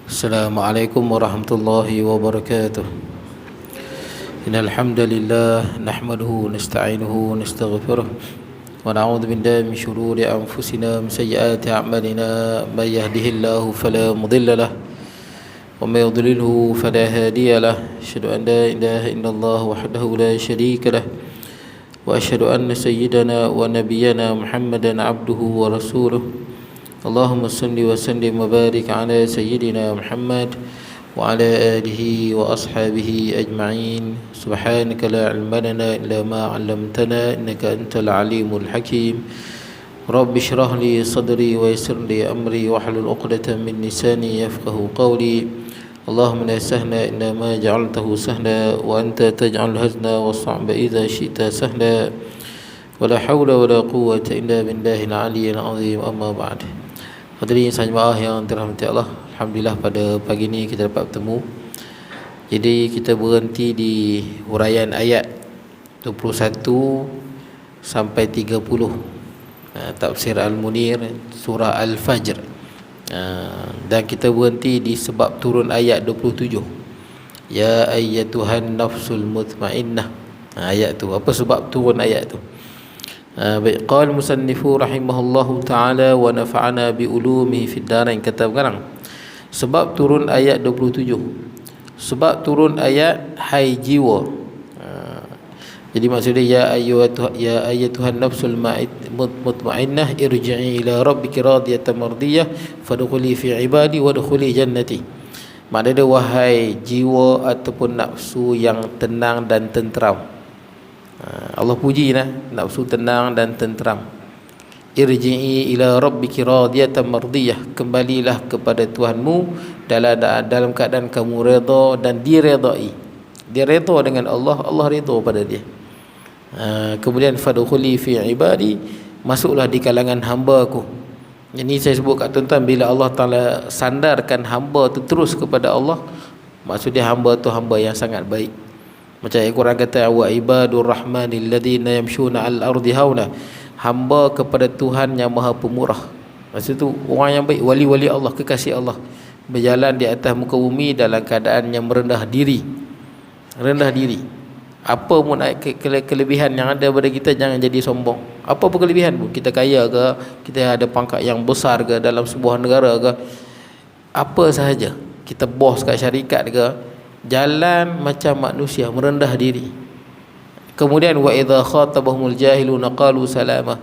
Assalamualaikum warahmatullahi wabarakatuh. Innal hamdalillah nahmaduhu nasta'inuhu nastaghfiruh wa na'udzu billahi min shururi anfusina min sayyiati a'malina may yahdihillahu fala mudilla lahu wa may yudlilhu fala hadiya lahu. Asyhadu an la ilaha illallah wahdahu la syarika lahu wa asyhadu anna sayyidana wa nabiyyana Muhammadan 'abduhu wa rasuluh. Allahumma salli wa sallim wa barik ala sayyidina Muhammad wa ala alihi wa ashabihi ajma'in. Subhanaka la ilma lana illa ma 'allamtana innaka antal alimul hakim. Rabbi shrah li sadri wa yassir li amri wahlul 'uqdatam min lisani yafqahu qawli. Allahumma la sahla illa ma ja'altahu sahla wa anta taj'al hazna was-sa'ba idza syi'ta sahla. Wala hawla wala quwwata illa billahil aliyyil azim. Amma ba'd. Hadirin jemaah yang dirahmati Allah, alhamdulillah pada pagi ini kita dapat bertemu. Jadi kita berhenti di huraian ayat 21 sampai 30 tafsir Al-Munir surah Al-Fajr. Dan kita berhenti di sebab turun ayat 27. Ya ayyatuhan nafsul mutmainnah. Ayat tu, apa sebab turun ayat tu? Qala musannifu rahimahullahu ta'ala wa nafa'ana bi ulumihi fid darain. Kata sekarang sebab turun ayat 27, sebab turun ayat hai jiwa. Jadi maksudnya ya ayyatuhan nafsul mutmainnah irji'i ila rabbiki radiyatan mardiyah fadkhuli fi ibadi wadkhuli jannati. Maknanya wahai jiwa ataupun nafsu yang tenang dan tenteram. Allah puji nafsu tenang dan tenteram. Irji'i ila rabbiki radiyatan mardiyah, kembalilah kepada Tuhanmu dalam keadaan kamu redha dan diredai. Dia redha dengan Allah, Allah redha pada dia. Kemudian fadkhuli fi ibadi, masuklah di kalangan hamba-Ku. Ini saya sebut kat tuan-tuan, bila Allah Taala sandarkan hamba tu terus kepada Allah, maksudnya hamba tu hamba yang sangat baik. Macam Al-Quran kata, wa ibadur rahmanil ladzina yamshuna al-ardi hauna, hamba kepada Tuhan yang Maha Pemurah. Maksud tu orang yang baik, wali-wali Allah, kekasih Allah, berjalan di atas muka bumi dalam keadaan yang merendah diri. Rendah diri. Apa pun kelebihan yang ada pada kita, jangan jadi sombong. Apa pun kelebihan pun, kita kaya ke, kita ada pangkat yang besar ke dalam sebuah negara ke, apa sahaja, kita bos kat syarikat ke, jalan macam manusia, merendah diri. Kemudian wa idza khatabahumul jahiluna qalu salama.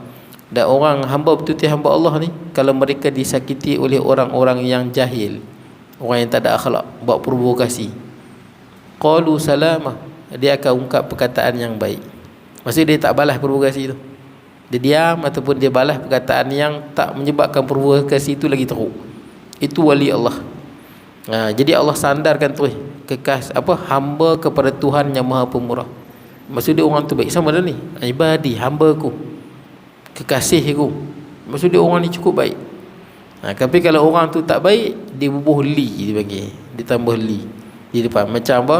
Dan orang hamba betul-betul hamba Allah ni, kalau mereka disakiti oleh orang-orang yang jahil, orang yang tak ada akhlak, buat provokasi, qalu salama, dia akan ungkap perkataan yang baik. Maksudnya dia tak balas provokasi tu, dia diam, ataupun dia balas perkataan yang tak menyebabkan provokasi itu lagi teruk. Itu wali Allah. Jadi Allah sandarkan tu hamba kepada Tuhan yang Maha Pemurah. Maksud dia orang tu baik. Sama dah ni, ibadi, hamba-Ku, kekasih-Ku. Maksud dia orang ni cukup baik. Tapi kalau orang tu tak baik, dia bubuh li, dia panggil, dia tambah li di depan. Macam apa?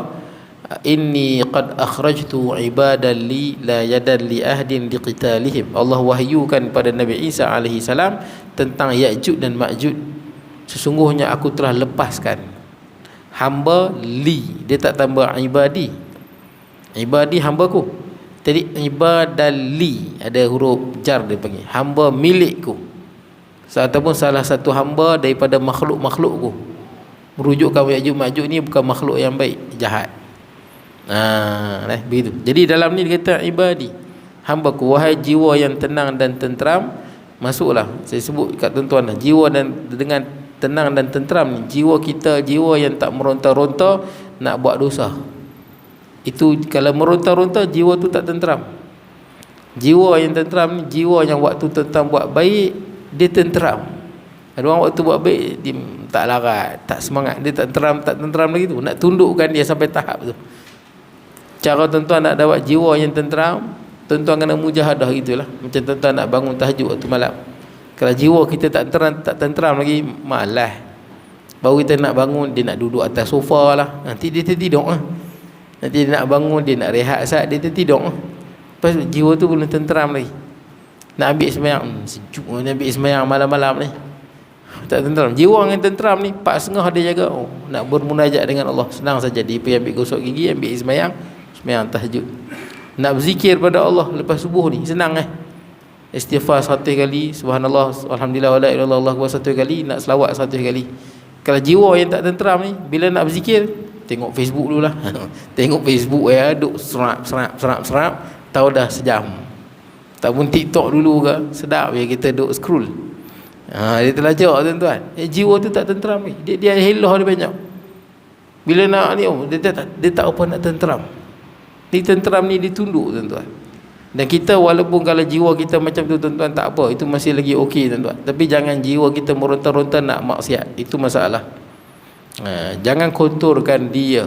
Inni qad akhrajtu ibadan li la yadan li ahdin liqitalihim. Allah wahyukan pada Nabi Isa alaihi salam tentang Ya'juj dan Ma'juj. Sesungguhnya aku telah lepaskan hamba li, dia tak tambah ibadi. Ibadi hamba-Ku. Jadi ibadali ada huruf jar, dia panggil hamba milikku. Ataupun salah satu hamba daripada makhluk-makhluk-Ku. Merujukkan Ya'juj Ma'juj ni bukan makhluk yang baik, jahat. Begitu. Jadi dalam ni dia kata ibadi, hamba-Ku, wahai jiwa yang tenang dan tenteram, masuklah. Saya sebut kat tuan-tuan, jiwa dan dengan tenang dan tenteram ni, jiwa kita, jiwa yang tak meronta-ronta nak buat dosa. Itu kalau meronta-ronta, jiwa tu tak tenteram. Jiwa yang tenteram ni, jiwa yang waktu tentang buat baik, dia tenteram. Ada orang waktu buat baik, dia tak larat, tak semangat, dia tak tenteram lagi tu. Nak tundukkan dia sampai tahap tu. Cara tuan-tuan nak dapat jiwa yang tenteram, tuan-tuan kena mujahadah gitulah. Macam tuan-tuan nak bangun tahajud waktu malam, kalau jiwa kita tak tenteram lagi, malas. Baru kita nak bangun, dia nak duduk atas sofa lah, nanti dia tertidur lah. Nanti dia nak bangun, dia nak rehat saat dia tertidur lah. Lepas jiwa tu belum tenteram lagi. Nak ambil sembahyang, sejuk nak ambil sembahyang malam-malam ni. Tak tenteram. Jiwa yang tenteram ni 4.5 dia jaga. Oh, nak bermunajat dengan Allah senang saja. Dia pergi ambil gosok gigi, ambil sembahyang tahajud. Nak berzikir pada Allah lepas subuh ni senang Istighfar 100 kali, subhanallah, alhamdulillah, wala ilaha illallah, akbar 1 kali, nak selawat 100 kali. Kalau jiwa yang tak tenteram ni, bila nak berzikir, tengok Facebook dululah. Tengok Facebook duk serap, tahu dah sejam. Tak pun TikTok dulu ke, sedap ya kita duk scroll. Dia terlajak tuan-tuan. Jiwa tu tak tenteram ni. Dia helah dia banyak. Bila nak ni dia tak apa nak tenteram. Ni tenteram ni ditunduk tuan-tuan. Dan kita walaupun kalau jiwa kita macam tu tuan-tuan tak apa, itu masih lagi okey tuan-tuan. Tapi jangan jiwa kita meronta-ronta nak maksiat. Itu masalah. Jangan kotorkan dia.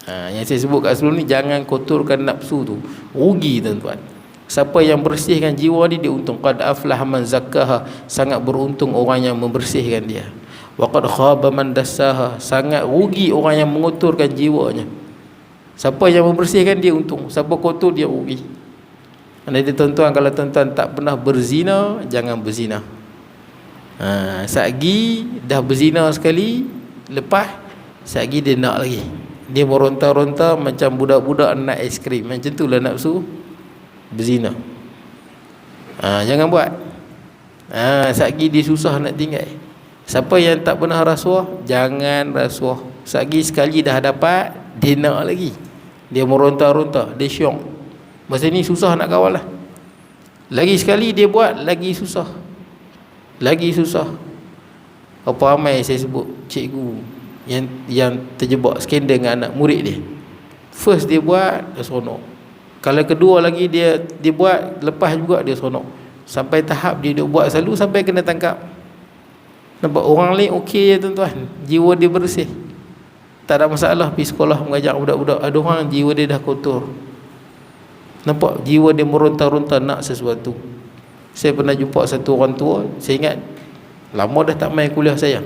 Yang saya sebut kat sebelum ni, jangan kotorkan nafsu tu. Rugi tuan-tuan. Siapa yang bersihkan jiwa dia untung. Qad aflah man zakkaha, sangat beruntung orang yang membersihkan dia. Wa qad khaba man dassaha, sangat rugi orang yang mengotorkan jiwanya. Siapa yang membersihkan dia untung, siapa kotor dia rugi. Jadi tuan-tuan, kalau tuan-tuan tak pernah berzina, jangan berzina. Satgi dah berzina sekali, lepas satgi dia nak lagi. Dia meronta-ronta macam budak-budak nak aiskrim. Macam itulah nafsu berzina. Jangan buat. Satgi dia susah nak tinggal. Siapa yang tak pernah rasuah, jangan rasuah. Satgi sekali dah dapat, dia nak lagi. Dia meronta-ronta, dia syok. Masa ni susah nak kawal lah. Lagi sekali dia buat, lagi susah. Lagi susah. Apa ramai saya sebut cikgu yang terjebak skandal dengan anak murid dia. First dia buat, dia seronok. Kalau kedua lagi dia buat, lepas juga dia seronok. Sampai tahap dia buat selalu sampai kena tangkap. Nampak orang lain okey ya tuan-tuan. Jiwa dia bersih, tak ada masalah, pergi sekolah mengajar budak-budak. Ada orang jiwa dia dah kotor. Nampak jiwa dia meronta-ronta nak sesuatu. Saya pernah jumpa satu orang tua, saya ingat lama dah tak main kuliah saya.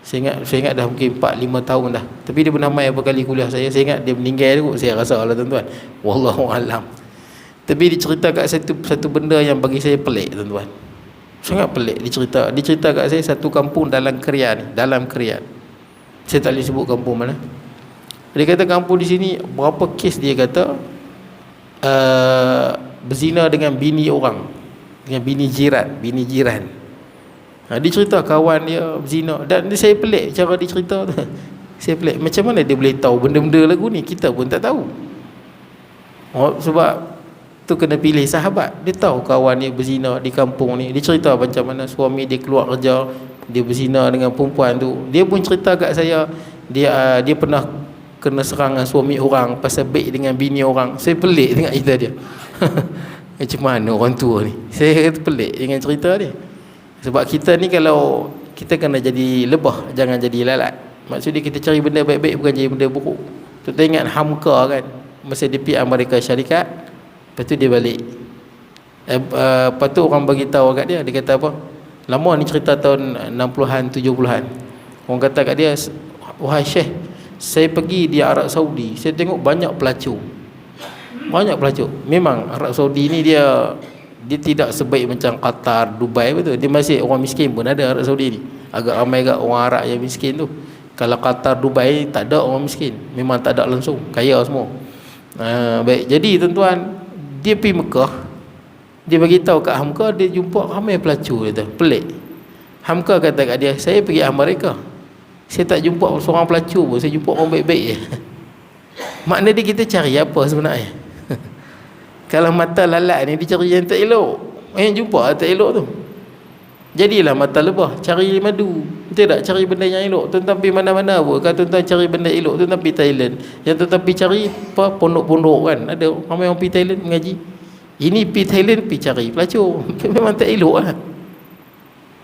Saya ingat dah mungkin 4-5 tahun dah. Tapi dia pernah main apa kali kuliah saya. Saya ingat dia meninggal tu, saya rasa lah tuan-tuan. Wallahu alam. Tapi dia cerita kat satu benda yang bagi saya pelik tuan-tuan. Sangat pelik dia cerita. Dia cerita kat saya satu kampung dalam Krian, Saya tak boleh sebut kampung mana. Dia kata kampung di sini berapa kes dia kata berzina dengan bini orang, dengan bini jiran. Dia cerita kawan dia berzina. Dan saya pelik cara dia cerita tu. Saya pelik, macam mana dia boleh tahu benda-benda lagu ni, kita pun tak tahu. Sebab tu kena pilih sahabat. Dia tahu kawan dia berzina di kampung ni. Dia cerita macam mana suami dia keluar kerja, dia berzina dengan perempuan tu. Dia pun cerita kat saya, dia pernah kena serangan suami orang pasal baik dengan bini orang. Saya pelik tengok cerita dia. Macam mana orang tua ni? Saya pelik dengan cerita dia. Sebab kita ni kalau kita kena jadi lebah, jangan jadi lalat. Maksudnya kita cari benda baik-baik, bukan jadi benda buruk. Kita ingat Hamka kan, masa dia pergi Amerika Syarikat, lepas tu dia balik. Lepas tu orang bagi tahu kat dia, dia kata apa? Lama ni cerita tahun 60-an, 70-an. Orang kata kat dia, wahai Syekh, saya pergi di Arab Saudi, saya tengok banyak pelacur. Memang Arab Saudi ni dia tidak sebaik macam Qatar, Dubai betul. Dia masih orang miskin pun ada Arab Saudi ni. Agak ramai agak orang Arab yang miskin tu. Kalau Qatar, Dubai tak ada orang miskin. Memang tak ada langsung, kaya semua. Baik, jadi tuan-tuan, dia pergi Mekah. Dia bagi tahu kat Hamka, dia jumpa ramai pelacur dia tu. Pelik. Hamka kata kat dia, saya pergi Amerika, saya tak jumpa seorang pelacur pun, saya jumpa orang baik-baik je. Makna dia kita cari apa sebenarnya? Kalau mata lalat ni dia cari yang tak elok, yang jumpa tak elok tu. Jadilah mata lebah, cari madu. Betul tak? Cari benda yang elok. Tuan-tuan pergi mana-mana pun, kalau tuan-tuan cari benda elok, tuan-tuan pergi Thailand. Yang tuan-tuan pergi cari apa, pondok-pondok kan. Ada ramai orang pergi Thailand mengaji. Ini pergi Thailand pergi cari pelacur. Memang tak elok lah.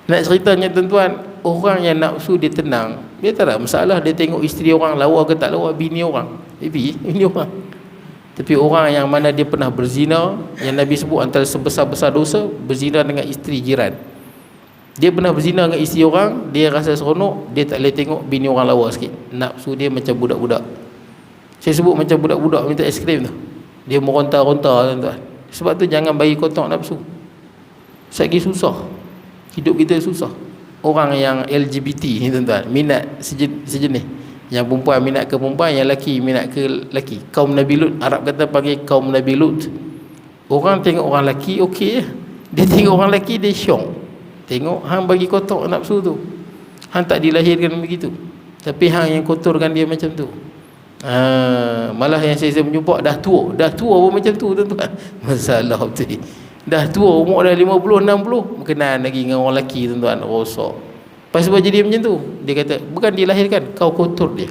Nak ceritanya tuan-tuan, orang yang nafsu dia tenang, dia tak ada masalah. Dia tengok isteri orang lawa ke tak lawa, bini orang, bini orang. Tapi orang yang mana dia pernah berzina, yang Nabi sebut antara sebesar-besar dosa, berzina dengan isteri jiran. Dia pernah berzina dengan isteri orang, dia rasa seronok, dia tak boleh tengok bini orang lawa sikit. Nafsu dia macam budak-budak. Saya sebut macam budak-budak minta aiskrim tu. Dia meronta-ronta tuan-tuan. Sebab tu jangan bagi kotak nafsu. Lagi susah. Hidup kita susah. orang yang LGBT ni tuan-tuan, minat sejenis. Yang perempuan minat ke perempuan, yang lelaki minat ke lelaki. Kaum Nabi Lut, Arab kata panggil kaum Nabi Lut. Orang tengok orang lelaki okey je. Dia tengok orang lelaki dia syok. Tengok hang bagi kotor nafsu tu. Hang tak dilahirkan begitu. Tapi hang yang kotorkan dia macam tu. Malah yang saya menjumpa dah tua pun macam tu tuan-tuan. Masalah betul. Dah tua, umur dah 50 60 berkenan lagi dengan orang lelaki tuan-tuan, rosak. Pasal sebab jadi macam tu. Dia kata bukan dilahirkan, kau kotor dia.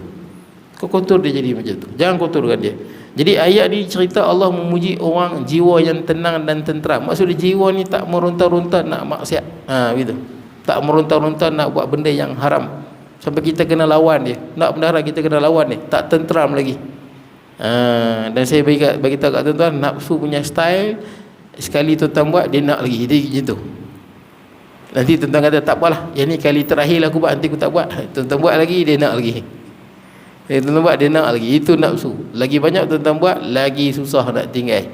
Kau kotor dia jadi macam tu. Jangan kotorkan dia. Jadi ayat ni cerita Allah memuji orang jiwa yang tenang dan tenteram. Maksudnya jiwa ni tak meronta-ronta nak maksiat. Gitu. Tak meronta-ronta nak buat benda yang haram. Sampai kita kena lawan dia. Nak benda haram kita kena lawan dia. Tak tenteram lagi. Dan saya bagi tahu kat tuan-tuan, nafsu punya style, sekali tuan-tuan buat dia nak lagi. Dia macam tu. Nanti tuan-tuan kata tak apalah, yang ni kali terakhir lah aku buat, nanti aku tak buat. Tuan-tuan buat lagi dia nak lagi. Tuan-tuan buat dia nak lagi. Itu nafsu. Lagi banyak tuan-tuan buat, lagi susah nak tinggal.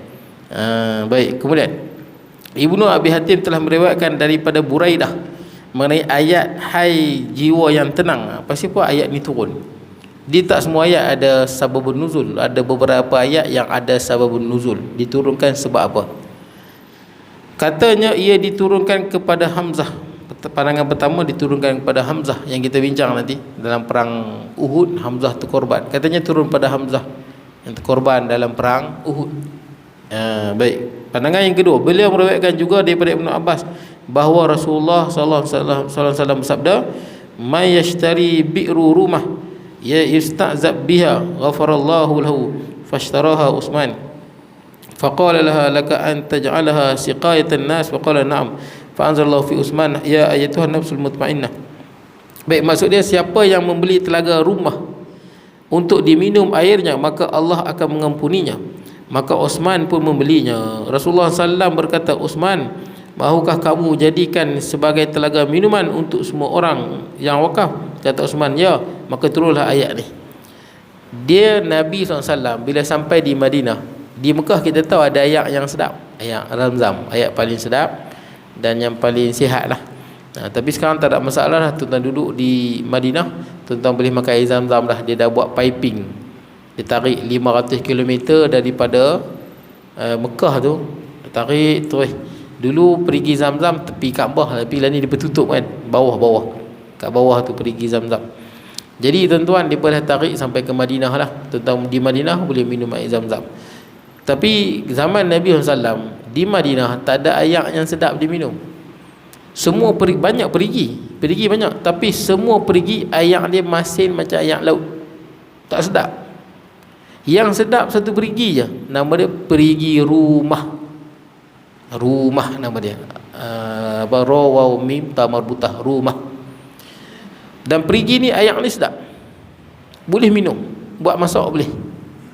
Baik, kemudian Ibnu Abi Hatim telah meriwayatkan daripada Buraidah mengenai ayat hai jiwa yang tenang. Pasal apa ayat ni turun? Dia tak semua ayat ada sababun nuzul. Ada beberapa ayat yang ada sababun nuzul. Diturunkan sebab apa? Katanya ia diturunkan kepada Hamzah. Pandangan pertama diturunkan kepada Hamzah yang kita bincang nanti dalam perang Uhud. Hamzah tu korban. Katanya turun pada Hamzah yang terkorban dalam perang Uhud. Baik. Pandangan yang kedua, beliau meriwayatkan juga daripada Ibnu Abbas bahawa Rasulullah sallallahu alaihi wasallam bersabda, "May yashtari bi'ru rumah ya yusta'zab biha ghafarallahu lahu fashtaraha Utsman faqala laha laka an taj'alaha siqayatan nas faqala na'am fa'anzalallahu fi Utsman ya ayyatuhan nafsul mutmainnah." Baik, maksud dia siapa yang membeli telaga rumah untuk diminum airnya maka Allah akan mengampuninya. Maka Utsman pun membelinya. Rasulullah SAW berkata, "Utsman, mahukah kamu jadikan sebagai telaga minuman untuk semua orang yang wakaf?" Kata Utsman, "Ya." Maka turunlah ayat ni. Dia Nabi SAW bila sampai di Madinah, di Mekah kita tahu ada ayat yang sedap, ayat Zamzam, ayat paling sedap dan yang paling sihat lah. Tapi sekarang tak ada masalah lah. Tuan-tuan duduk di Madinah, tuan-tuan boleh makan air Zamzam dah. Dia dah buat piping. Dia tarik 500 km daripada Mekah tu. Dia tarik terus. Dulu perigi Zamzam tepi Kaabah, tapi lah ni dia bertutup kan, bawah-bawah. Kat bawah tu perigi Zamzam. Jadi tuan-tuan dia dah tarik sampai ke Madinah lah. Tuan-tuan di Madinah boleh minum air Zamzam. Tapi zaman Nabi SAW di Madinah tak ada air yang sedap diminum. Semua banyak perigi banyak, tapi semua perigi air dia masin macam air laut. Tak sedap. Yang sedap satu perigi je, nama dia perigi rumah nama dia. Ra waw mim ta marbutah, rumah. Dan perigi ni air ni sedap, boleh minum, buat masak boleh.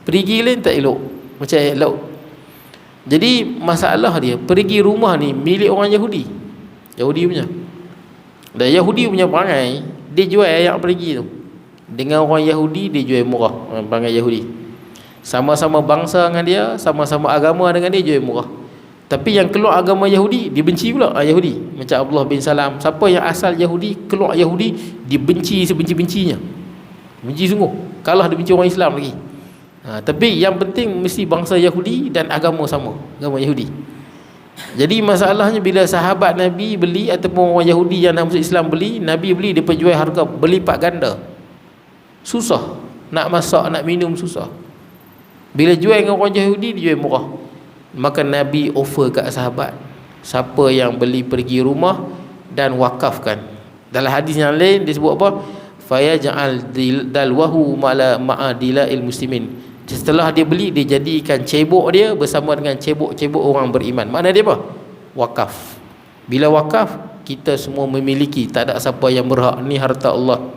Perigi lain tak elok, macam air laut. Jadi masalah dia, perigi rumah ni milik orang Yahudi punya. Dan Yahudi punya perangai, dia jual air perigi tu dengan orang Yahudi, dia jual murah. Perangai Yahudi, sama-sama bangsa dengan dia, sama-sama agama dengan dia, jual murah. Tapi yang keluar agama Yahudi, dibenci pula Yahudi. Macam Abdullah bin Salam. Siapa yang asal Yahudi, keluar Yahudi, dibenci sebenci-bencinya. Benci sungguh. Kalah dibenci orang Islam lagi. Tapi yang penting mesti bangsa Yahudi dan agama sama, agama Yahudi. Jadi masalahnya bila sahabat Nabi beli ataupun orang Yahudi yang nak masuk Islam beli, Nabi beli, dia penjual harga berlipat ganda. Susah. Nak masak, nak minum susah. Bila jual dengan orang Yahudi, dia jual murah. Maka Nabi offer kat sahabat, siapa yang beli pergi rumah dan wakafkan. Dalam hadis yang lain disebut apa? Fayaj'al dalwahu ma'adilail muslimin. Setelah dia beli, dia jadikan cebok dia bersama dengan cebok-cebok orang beriman. Makna dia apa? Wakaf. Bila wakaf, kita semua memiliki, tak ada siapa yang berhak. Ni harta Allah.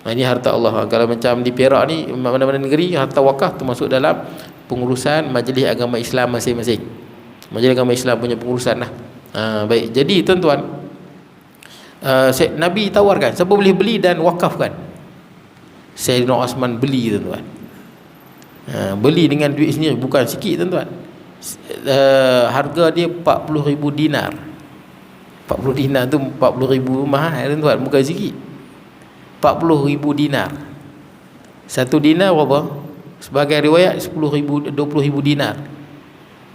Ini harta Allah. Kalau macam di Perak ni, mana-mana negeri, harta wakaf termasuk dalam pengurusan majlis agama Islam masing-masing. Majlis agama Islam punya pengurusan lah. Baik, jadi tuan-tuan, Nabi tawarkan, siapa boleh beli dan wakafkan. Sayyidina Utsman beli tuan-tuan. Beli dengan duit sendiri, bukan sikit tuan-tuan. Harga dia 40,000 dinar. 40 dinar tu 40,000 mahal tuan-tuan, bukan sikit. 40,000 dinar. Satu dinar berapa? Sebagai riwayat 10,000, 20,000 dinar.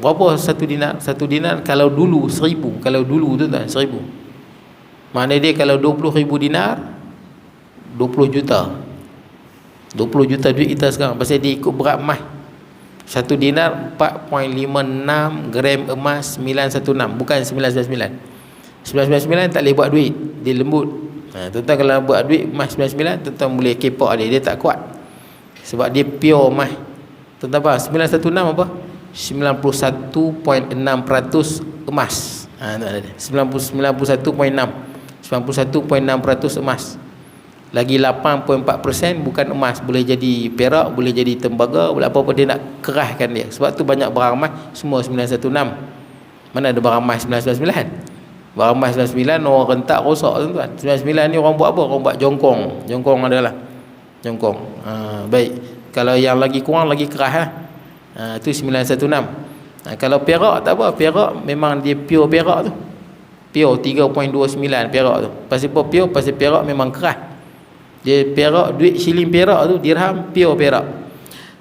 Berapa satu dinar? Satu dinar kalau dulu 1,000. Kalau dulu tu tuan 1,000. Maknanya dia kalau 20,000 dinar 20 juta. 20 juta duit kita sekarang. Pasal dia ikut berat emas. Satu dinar 4.56 gram emas 916, bukan 999. 999 tak boleh buat duit, dia lembut. Tuan-tuan kalau buat duit emas 99, tuan-tuan boleh kepak dia tak kuat. Sebab dia pure emas. Tuan-tuan faham? 916 apa? 91.6% emas. 91.6% emas. Lagi 8.4% bukan emas, boleh jadi perak, boleh jadi tembaga, boleh apa-apa, dia nak keraskan dia. Sebab tu banyak barang emas semua 916. Mana ada barang emas 999? Barang emas 99 orang rentak rosak tuan-tuan. 99 ni orang buat apa? Orang buat jongkong. Jongkong adalah jongkong. Baik. Kalau yang lagi kurang lagi keras tu 916. Kalau perak tak apa, perak memang dia pure perak tu. Pure 3.29 perak tu. Pasal apa pure? Pasal perak memang keras. Dia perak, duit shilling perak tu, dirham pure perak.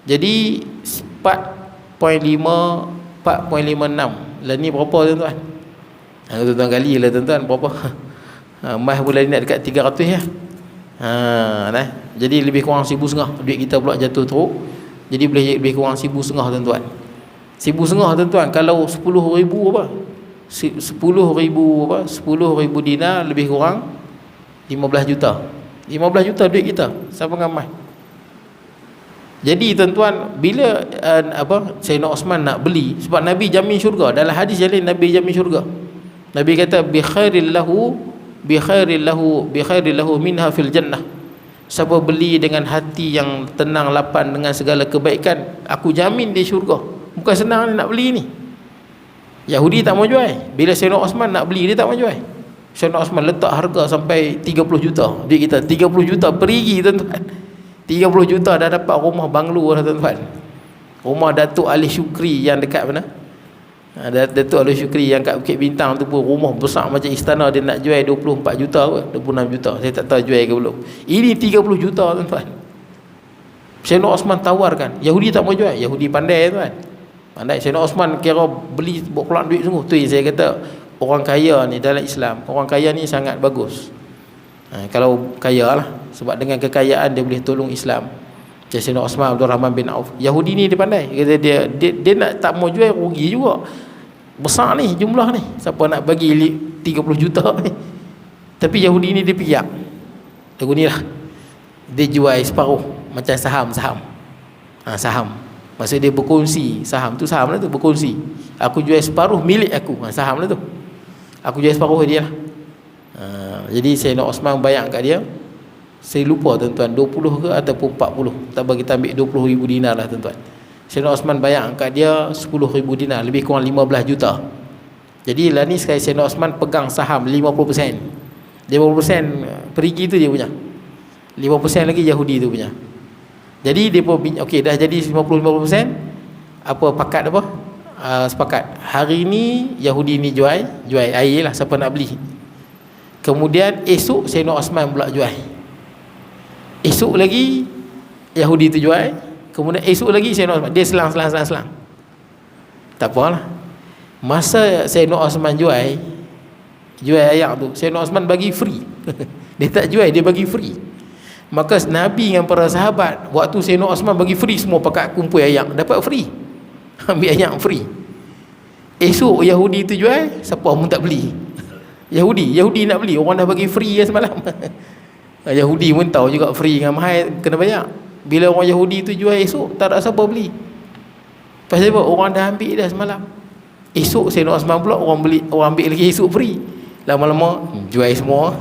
Jadi 4.56. Lah ni berapa tuan-tuan? Tuan-tuan kali lah tuan-tuan berapa? Emas bulan ni nak dekat 300 ya. Jadi lebih kurang 1,500 duit kita pula jatuh teruk. Jadi boleh lebih kurang 1,500 tuan-tuan. 1,500 tuan-tuan kalau 10,000 apa? 10,000 apa? 10,000 dinar lebih kurang 15 juta. 15 juta duit kita. Siapa ngamai? Jadi tuan-tuan, bila Sayyidina Osman nak beli, sebab Nabi jamin syurga. Dalam hadis yang lain Nabi jamin syurga. Nabi kata bi khairil lahu minha fil jannah. Siapa beli dengan hati yang tenang, lapang dengan segala kebaikan, aku jamin dia syurga. Bukan senang nak beli ni. Yahudi tak mau jual. Bila Sayyidina Osman nak beli, dia tak mau jual. Sayyidina Osman letak harga sampai 30 juta. Duit kita 30 juta perigi tuan-tuan. 30 juta dah dapat rumah banglo dah tuan-tuan. Rumah Datuk Ali Syukri yang dekat mana? Datuk Ali Syukri yang kat Bukit Bintang tu pun rumah besar macam istana, dia nak jual 24 juta ke 26 juta. Saya tak tahu jual ke belum. Ini 30 juta tuan-tuan. Sayyidina Osman tawarkan. Yahudi tak mau jual. Yahudi pandai tuan. Pandai. Sayyidina Osman kira beli buat keluar duit sungguh. Tu yang saya kata orang kaya ni dalam Islam, orang kaya ni sangat bagus. Kalau kaya lah, sebab dengan kekayaan dia boleh tolong Islam. Macam Sayyidina Osman Abdul Rahman bin Auf. Yahudi ni dia pandai. Kata dia nak tak mau jual, rugi juga. Besar ni jumlah ni. Siapa nak bagi 30 juta ni? Tapi Yahudi ni dia piak. Lagu ni lah. Dia jual separuh macam saham. Saham. Maksud dia berkongsi. Saham tu saham lah tu, berkongsi. Aku jual separuh milik aku. Saham lah tu. Aku jual separuh dia lah. Jadi Sayyidina Osman bayar kat dia, saya lupa tuan-tuan 20 ke ataupun 40. Tak bagi kita ambil 20,000 dinar lah tuan-tuan. Sayyidina Osman bayar kat dia 10,000 dinar, lebih kurang 15 juta. Jadi lah ni sekali Sayyidina Osman pegang saham 50%. 50% perigi tu dia punya. 5% lagi Yahudi tu punya. Jadi dia pun okey dah jadi 50-50%. Apa pakat apa? Sepakat. Hari ni Yahudi ni jual air lah, siapa nak beli. Kemudian esok Sayyidina Osman pula jual. Esok lagi Yahudi tu jual. Kemudian esok lagi Sayyidina Osman. Dia selang. Tak apalah. Masa Sayyidina Osman jual air tu, Sayyidina Osman bagi free. Dia tak jual, dia bagi free. Maka Nabi dengan para sahabat, waktu Sayyidina Osman bagi free, semua pakat kumpul air, dapat free. Ambil air free. Esok Yahudi tu jual, siapa pun tak beli. Yahudi nak beli, orang dah bagi free semalam. Yahudi pun tahu juga free dengan mahal kena bayar. Bila orang Yahudi tu jual esok, tak ada siapa beli. Pasal apa? Orang dah ambil dah semalam. Esok Sayyidina Osman pula orang ambil lagi esok free. Lama-lama jual semua.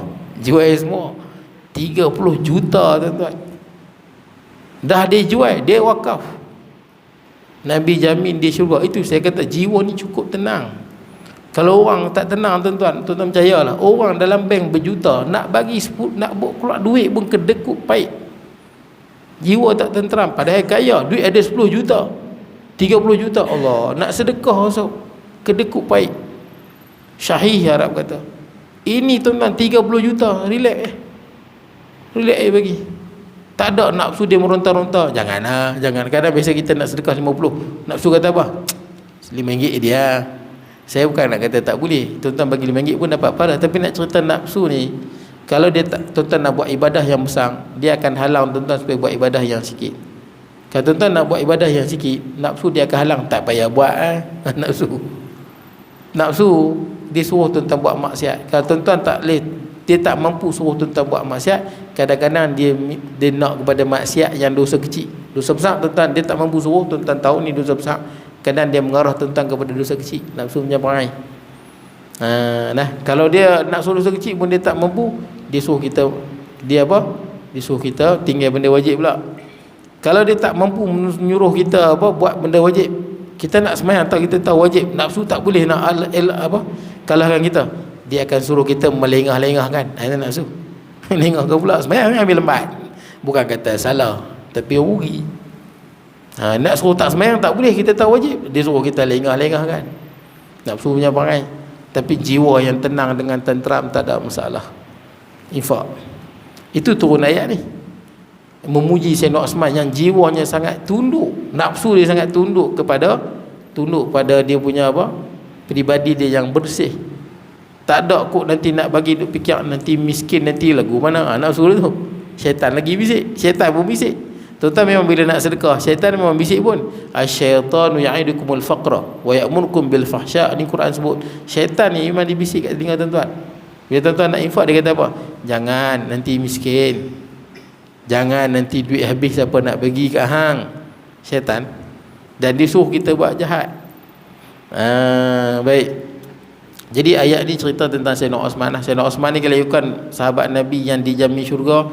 30 juta tuan-tuan. Dah dia jual, dia wakaf. Nabi jamin dia syurga. Itu saya kata jiwa ni cukup tenang. Kalau orang tak tenang tuan-tuan percayalah, orang dalam bank berjuta nak bagi nak keluar duit pun kedekut pahit. Jiwa tak tenteram. Padahal kaya, duit ada 10 juta 30 juta, Allah nak sedekah masuk kedekut pahit. Syahih Arab kata, Ini tuan-tuan 30 juta, relax bagi. Tak ada nafsu dia meronta-ronta. Janganlah, jangan. Kadang biasa kita nak sedekah 50, nafsu kata apa? RM5 dia. Saya bukan nak kata tak boleh, tuan-tuan bagi RM5 pun dapat pahala. Tapi nak cerita nafsu ni, kalau dia tak, tuan-tuan nak buat ibadah yang besar, dia akan halang tuan-tuan supaya buat ibadah yang sikit. Kalau tuan-tuan nak buat ibadah yang sikit, nafsu dia akan halang. Tak payah buat Nafsu dia suruh tuan-tuan buat maksiat. Kalau tuan-tuan tak boleh, dia tak mampu suruh tuan-tuan buat maksiat, kadang-kadang dia nak kepada maksiat yang dosa kecil. Dosa besar tuan-tuan dia tak mampu suruh, tuan-tuan tahu ni dosa besar, kadang dia mengarah tuan-tuan kepada dosa kecil. Nafsu punya perangai. Kalau dia nak suruh dosa kecil pun dia tak mampu, dia suruh kita, dia suruh kita tinggal benda wajib pula. Kalau dia tak mampu menyuruh kita buat benda wajib, kita nak sembahyang tak, kita tahu wajib, nafsu tak boleh nak kalahkan kita, dia akan suruh kita melengah-lengahkan. Itu nafsu. Lengahkan pula sembahyang, ambil lembat. Bukan kata salah, tapi rugi. Nak suruh tak sembahyang tak boleh, kita tahu wajib, dia suruh kita lengah-lengahkan. Nafsu punya perangai. Tapi jiwa yang tenang dengan tenteram tak ada masalah. Infak. Itu turun ayat ni, memuji Sayyidina Osman yang jiwanya sangat tunduk, nafsu dia sangat tunduk pada dia punya peribadi dia yang bersih. Tak ada kok nanti nak bagi duk fikir nanti miskin, nanti lagu mana nafsu tu. Syaitan lagi bisik, syaitan pun bisik. Tuan-tuan memang bila nak sedekah, syaitan memang bisik pun. Asyaitanu ya'idukumul faqra wa ya'murukum bil fahsya. Ni Quran sebut. Syaitan ni memang dibisik kat telinga tuan-tuan. Bila tuan-tuan nak infak, dia kata apa? Jangan nanti miskin. Jangan nanti duit habis siapa nak bagi kat hang. Syaitan. Dan dia suruh kita buat jahat. Baik. Jadi ayat ni cerita tentang Sayyidina Osman. Sayyidina Osman ni kalau ikutkan sahabat Nabi yang dijamin syurga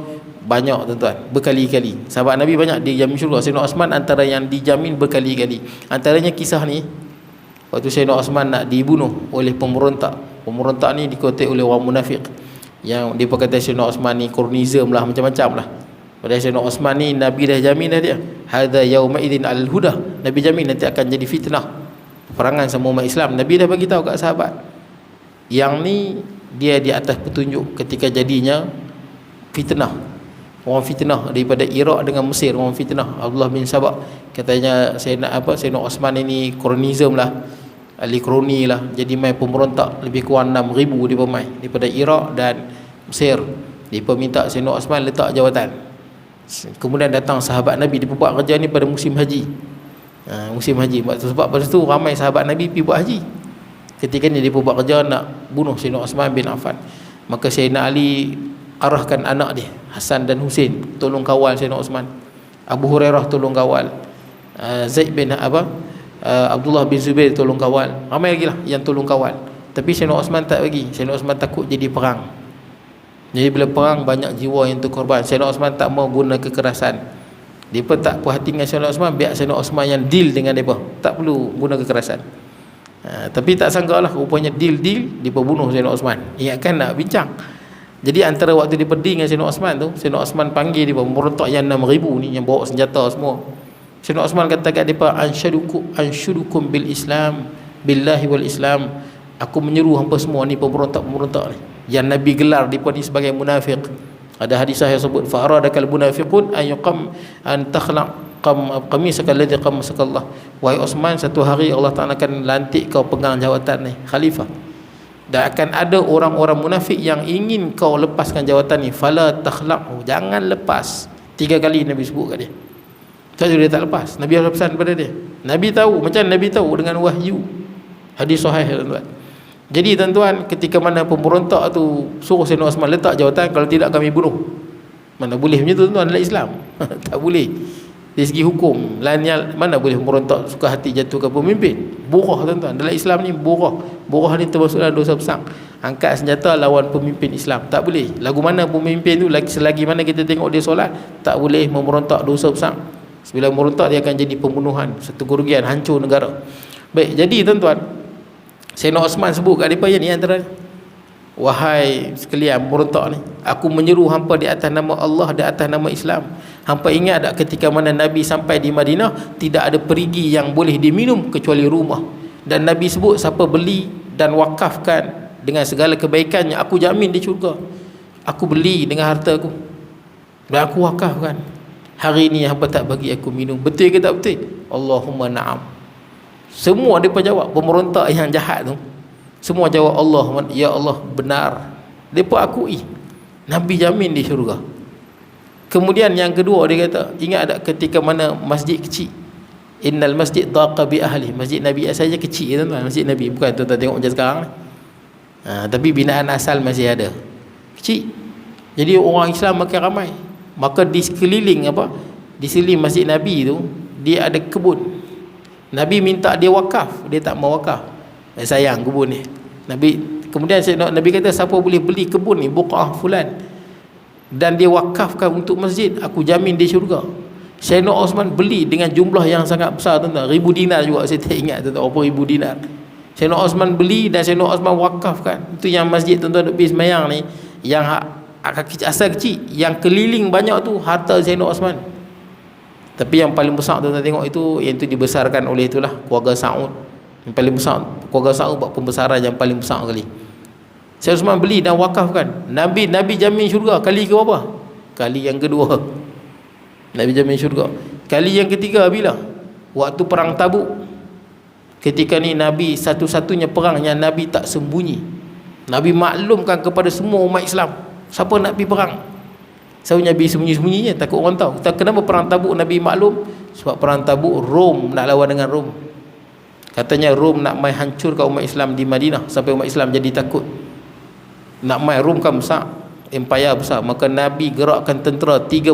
banyak tuan-tuan, berkali-kali. Sahabat Nabi banyak dijamin syurga. Sayyidina Osman antara yang dijamin berkali-kali. Antaranya kisah ni, waktu Sayyidina Osman nak dibunuh oleh pemberontak. Pemberontak ni dikutip oleh orang munafik, yang dia berkata Sayyidina Osman ni Qurnism lah, macam-macam lah. Padahal Sayyidina Osman ni Nabi dah jamin dah dia. Hadza yauma idzin al huda. Nabi jamin nanti akan jadi fitnah, peperangan sama umat Islam. Nabi dah bagi tahu kat sahabat, yang ni dia di atas petunjuk ketika jadinya fitnah. Orang fitnah daripada Iraq dengan Mesir, orang fitnah Abdullah bin Sabah. Katanya Sayyidina Osman ini Qurnism lah, ahli kroni lah. Jadi main pemberontak lebih kurang 6,000 dia pemain daripada Iraq dan Mesir. Dia minta Sayyidina Osman letak jawatan. Kemudian datang sahabat Nabi, dia buat kerja ni pada musim haji. Musim haji. Sebab pada tu ramai sahabat Nabi pergi buat haji. Ketika ni dia buat kerja nak bunuh Sayyidina Osman bin Affan. Maka Sayyidina Ali arahkan anak dia Hasan dan Husin tolong kawal Sayyidina Osman. Abu Hurairah tolong kawal. Zaid bin Abdullah bin Zubair tolong kawal. Ramai lagi lah yang tolong kawal. Tapi Sayyidina Osman tak bagi. Sayyidina Osman takut jadi perang. Jadi bila perang banyak jiwa yang terkorban. Sayyidina Osman tak mau guna kekerasan. Dia pun tak puas hati dengan Sayyidina Osman, biar Sayyidina Osman yang deal dengan mereka. Tak perlu guna kekerasan. Tapi tak sangka lah, rupanya deal dia bunuh Sayyidina Osman. Ingatkan nak bincang. Jadi antara waktu dia pergi dengan Sayyidina Osman tu, Sayyidina Osman panggil dia pemberontak yang 6,000 ni, yang bawa senjata semua. Sayyidina Osman kata kat dia, anshudukum bil Islam, billahi wal Islam. Aku menyeru hampa semua ni pemberontak-pemberontak ni, yang Nabi gelar dia ni sebagai munafik. Ada hadisah yang sebut fa'aradakal munafiqun an takhlaq qamisaka alladhi qamasakallah. Wahai Osman, satu hari Allah Ta'ala akan lantik kau pegang jawatan ni, khalifah. Dan akan ada orang-orang munafik yang ingin kau lepaskan jawatan ni. Fala takhlaqhu, jangan lepas. 3 kali Nabi sebut kat dia. Tapi dia tak lepas. Nabi ada pesan pada dia. Nabi tahu, macam Nabi tahu dengan wahyu. Hadis sahih tuan-tuan. Jadi tuan-tuan, ketika mana pemberontak tu suruh Sayyidina Osman letak jawatan, kalau tidak kami bunuh. Mana boleh macam tu tuan-tuan dalam Islam? Tak boleh. Dari segi hukum, mana boleh pemberontak suka hati jatuhkan pemimpin. Burah tuan-tuan, dalam Islam ni burah. Burah ni termasuk dalam dosa besar. Angkat senjata lawan pemimpin Islam, tak boleh. Lagu mana pemimpin tu, selagi mana kita tengok dia solat, tak boleh memberontak, dosa besar. Bila memberontak dia akan jadi pembunuhan, satu kerugian, hancur negara. Baik, jadi tuan-tuan, Sayyidina Osman sebut kat mereka ni antara, wahai sekalian pemberontak ni, aku menyeru hampa di atas nama Allah, di atas nama Islam. Hampa ingat tak ketika mana Nabi sampai di Madinah, tidak ada perigi yang boleh diminum kecuali rumah. Dan Nabi sebut siapa beli dan wakafkan dengan segala kebaikannya, aku jamin dia syurga. Aku beli dengan harta aku dan aku wakafkan. Hari ni hamba tak bagi aku minum. Betul ke tak betul? Allahumma na'am. Semua mereka jawab. Pemberontak yang jahat tu semua jawab Allah, ya Allah, benar. Mereka akui Nabi jamin di syurga. Kemudian yang kedua dia kata, ingat tak ketika mana masjid kecil, innal masjid daqa bi ahli, masjid Nabi saja kecil tuan-tuan, masjid Nabi, bukan tuan-tuan tengok macam sekarang tapi binaan asal masih ada, kecil. Jadi orang Islam makin ramai. Maka di sekeliling di sekeliling masjid Nabi tu dia ada kebun. Nabi minta dia wakaf, dia tak mau wakaf. Sayang kebun ni. Kemudian Nabi kata, siapa boleh beli kebun ni, buqah fulan, dan dia wakafkan untuk masjid, aku jamin dia syurga. Sayyidina Osman beli dengan jumlah yang sangat besar tuan-tuan, 1000 dinar juga, saya tak ingat tuan-tuan berapa ribu dinar. Sayyidina Osman beli dan Sayyidina Osman wakafkan. Itu yang masjid tuan-tuan duk pergi sembahyang ni, yang asal kecil, yang keliling banyak tu harta Sayyidina Osman. Tapi yang paling besar tuan-tuan tengok itu, yang itu dibesarkan oleh itulah keluarga Saud. Yang paling besar, keluarga Saud buat pembesaran yang paling besar kali. Sayyidina Osman beli dan wakafkan. Nabi jamin syurga kali ke berapa? Kali yang kedua. Nabi jamin syurga. Kali yang ketiga bila? Waktu perang Tabuk. Ketika ni Nabi satu-satunya perang yang Nabi tak sembunyi. Nabi maklumkan kepada semua umat Islam, siapa nak pergi perang. Sebab Nabi sembunyi-sembunyinya, takut orang tahu. Kenapa perang Tabuk Nabi maklum? Sebab perang Tabuk Rom nak lawan dengan Rom. Katanya Rom nak mai hancurkan umat Islam di Madinah sampai umat Islam jadi takut. Nak mai, Rom kan besar, empire besar. Maka Nabi gerakkan tentera 30,000.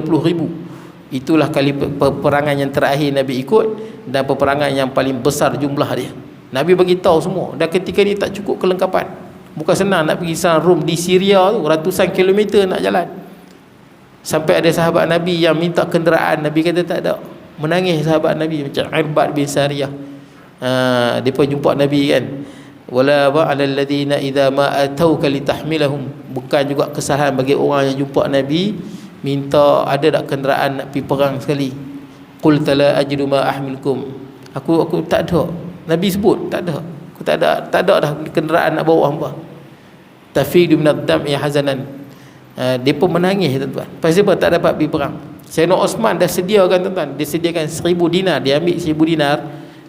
Itulah kali peperangan yang terakhir Nabi ikut, dan peperangan yang paling besar jumlah dia. Nabi bagi tahu semua. Dan ketika ni tak cukup kelengkapan. Bukan senang nak pergi serang Rom di Syria tu, ratusan kilometer nak jalan. Sampai ada sahabat Nabi yang minta kenderaan, Nabi kata tak ada. Menangis sahabat Nabi macam Irbad bin Sariyah. Depa jumpa Nabi kan, wala ba'al ladina idza ma atauka litahmilahum. Bukan juga kesalahan bagi orang yang jumpa Nabi minta ada tak kenderaan nak pergi perang sekali. Qul la ajidu ma ahmilkum. Aku tak ada. Nabi sebut tak ada. Aku tak ada dah kenderaan nak bawa hamba. Tafidu minad dam'i hazanan. Depa menangis tuan-tuan. Pasal apa tak dapat pergi perang. Sayyidina Osman dah sediakan tuan-tuan, dia sediakan 1000 dinar, dia ambil 1000 dinar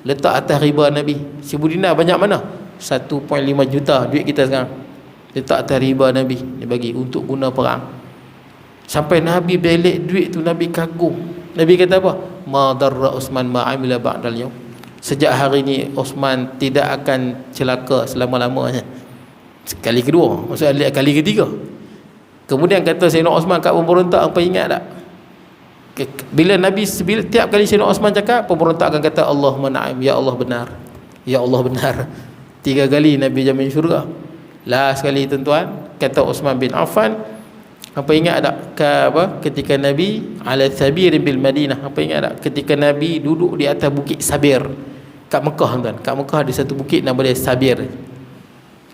letak atas riba Nabi. 1000 dinar banyak mana? 1.5 juta duit kita sekarang. Letak atas riba Nabi, dia bagi untuk guna perang. Sampai Nabi belik duit tu, Nabi kagum. Nabi kata apa? Ma darra Osman ma amila ba'dal yaum. Sejak hari ni Osman tidak akan celaka selama-lamanya. Kali kedua, maksudnya kali ketiga. Kemudian kata Sayyidina Osman kat pemberontak, apa ingat tak? Bila tiap kali Sayyidina Osman cakap, pemberontak akan kata Allahumma na'am, ya Allah benar, ya Allah benar. 3 kali Nabi jamin syurga. Last sekali tuan-tuan, kata Osman bin Affan, apa ingat tak ketika Nabi ala Sabir bil Madinah, apa ingat tak ketika Nabi duduk di atas bukit Sabir kat Mekah tuan. Kat Mekah ada satu bukit nama dia Sabir.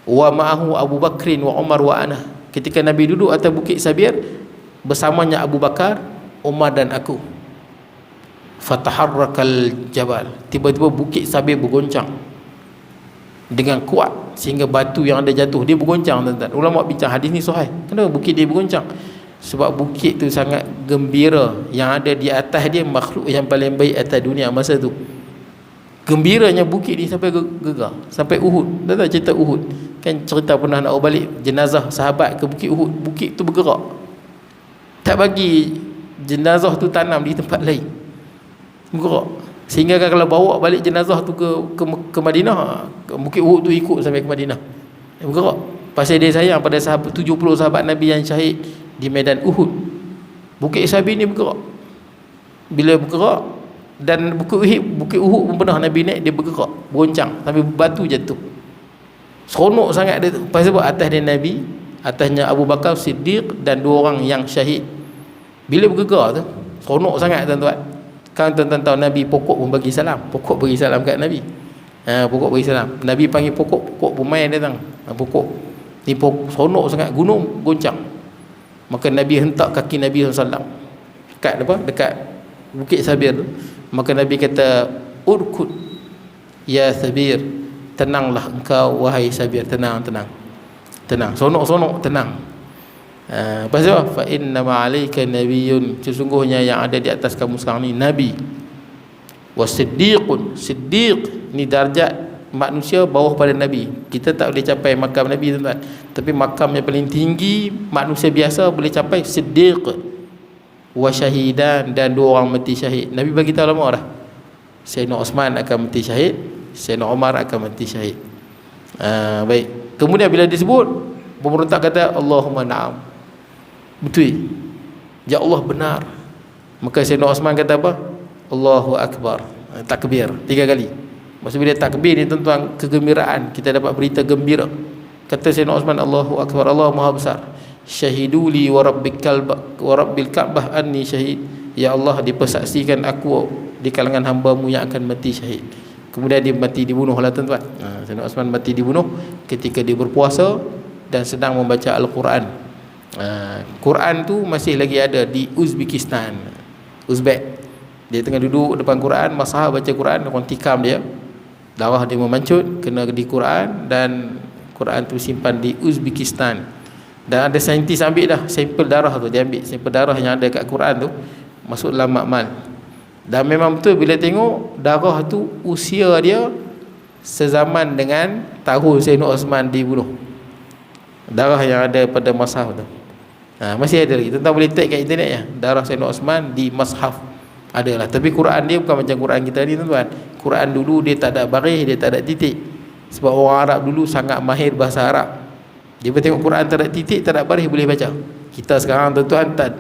Wa ma'ahu Abu Bakrin wa Umar wa ana. Ketika Nabi duduk atas bukit Sabir bersamanya Abu Bakar, Umar dan aku. Fataharrakal jabal. Tiba-tiba bukit Sabir bergoncang dengan kuat sehingga batu yang ada jatuh, dia bergoncang tuan-tuan. Ulama bincang hadis ni sahih. Kenapa bukit dia bergoncang? Sebab bukit tu sangat gembira. Yang ada di atas dia makhluk yang paling baik atas dunia masa tu. Gembiranya bukit ni sampai gegar, sampai Uhud. Tuan-tuan cerita Uhud. Kan cerita pernah nak balik jenazah sahabat ke bukit Uhud, bukit tu bergerak. Tak bagi jenazah tu tanam di tempat lain. Bergerak. Sehingga kalau bawa balik jenazah tu ke Madinah, bukit Uhud tu ikut sampai ke Madinah. Dia bergerak. Pasal dia sayang pada 70 sahabat Nabi yang syahid di medan Uhud. Bukit Sabir ni bergerak. Bila bergerak, dan bukit Uhud pun pernah Nabi naik, dia bergerak, bergoncang sampai batu jatuh. Seronok sangat dia. Pasal apa? Atas dia Nabi, atasnya Abu Bakar Siddiq dan 2 orang yang syahid. Bila bergegar tu seronok sangat tuan-tuan. Kan tuan-tuan tahu Nabi pokok pun bagi salam. Pokok bagi salam kat Nabi. Pokok bagi salam. Nabi panggil pokok pemain datang. Pokok ni seronok sangat, gunung goncang. Maka Nabi hentak kaki Nabi SAW dekat bukit Sabir tu. Maka Nabi kata, urkud ya Sabir, tenanglah engkau wahai Sabir, tenang. tenang, sonok-sonok tenang. Lepas tu fa inna ma'alaika nabiyyun, sesungguhnya yang ada di atas kamu sekarang ni nabi, wasiddiqun, siddiq ni darjat manusia bawah pada nabi. Kita tak boleh capai makam nabi, tuan-tuan, tapi makam yang paling tinggi manusia biasa boleh capai siddiq, wa syahidan, dan 2 orang mati syahid. Nabi bagi tahu lama dah, Sayyidina Osman akan mati syahid, Sayyidina Umar akan mati syahid. Baik, kemudian bila disebut, pemberontak kata Allahumma na'am, betul, ya Allah benar. Maka Sayyidina Osman kata apa? Allahu Akbar, takbir 3 kali. Maksud bila takbir ni, tuan-tuan, kegembiraan, kita dapat berita gembira. Kata Sayyidina Osman, Allahu Akbar, Allah Maha Besar, syahiduli wa rabbil Ka'bah anni syahid, ya Allah dipersaksikan aku di kalangan hamba-Mu yang akan mati syahid. Kemudian dia mati dibunuh lah, tuan-tuan. Sayyidina Osman mati dibunuh ketika dia berpuasa dan sedang membaca Al-Quran. Quran tu masih lagi ada di Uzbekistan, Uzbek. Dia tengah duduk depan Quran, masahah baca Quran, orang tikam dia, darah dia memancut kena di Quran, dan Quran tu simpan di Uzbekistan. Dan ada saintis ambil dah sampel darah tu, dia ambil sampel darah yang ada kat Quran tu, masuk dalam makmal. Dan memang betul bila tengok darah tu, usia dia sezaman dengan tahun Sayyidina Osman dibunuh. Darah yang ada pada mushaf tu, masih ada lagi. Tuan-tuan boleh tag kat internet ya, darah Sayyidina Osman di mushaf adalah. Tapi Quran dia bukan macam Quran kita ni, tuan-tuan. Quran dulu dia tak ada baris, dia tak ada titik. Sebab orang Arab dulu sangat mahir bahasa Arab. Dia tengok Quran tak ada titik, tak ada baris, boleh baca. Kita sekarang, tuan-tuan, tak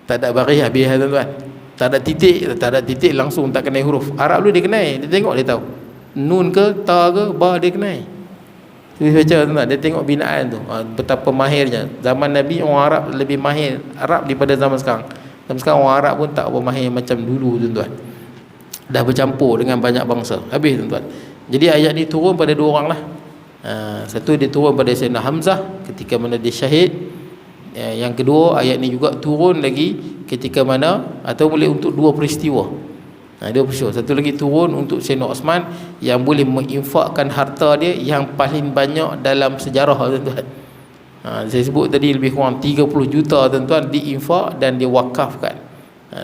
ada baris habis, tuan-tuan. Tak ada titik langsung tak kenal huruf. Arab dulu dia kenal, dia tengok dia tahu. Nun ke, ta ke, ba dia kenal. Dia baca, tuan-tuan, dia tengok binaan tu. Betapa mahirnya. Zaman Nabi orang Arab lebih mahir Arab daripada zaman sekarang. Zaman sekarang orang Arab pun tak bermahir macam dulu, tuan-tuan. Dah bercampur dengan banyak bangsa. Habis, tuan-tuan. Jadi ayat ni turun pada 2 orang lah. Satu dia turun pada Sayyidina Hamzah ketika mana dia syahid. Yang kedua, ayat ni juga turun lagi ketika mana, atau boleh untuk 2 peristiwa. 2 peristiwa. Satu lagi turun untuk Sayyidina Osman yang boleh menginfakkan harta dia yang paling banyak dalam sejarah, tuan-tuan. Saya sebut tadi lebih kurang 30 juta, tuan-tuan, diinfak dan dia wakafkan.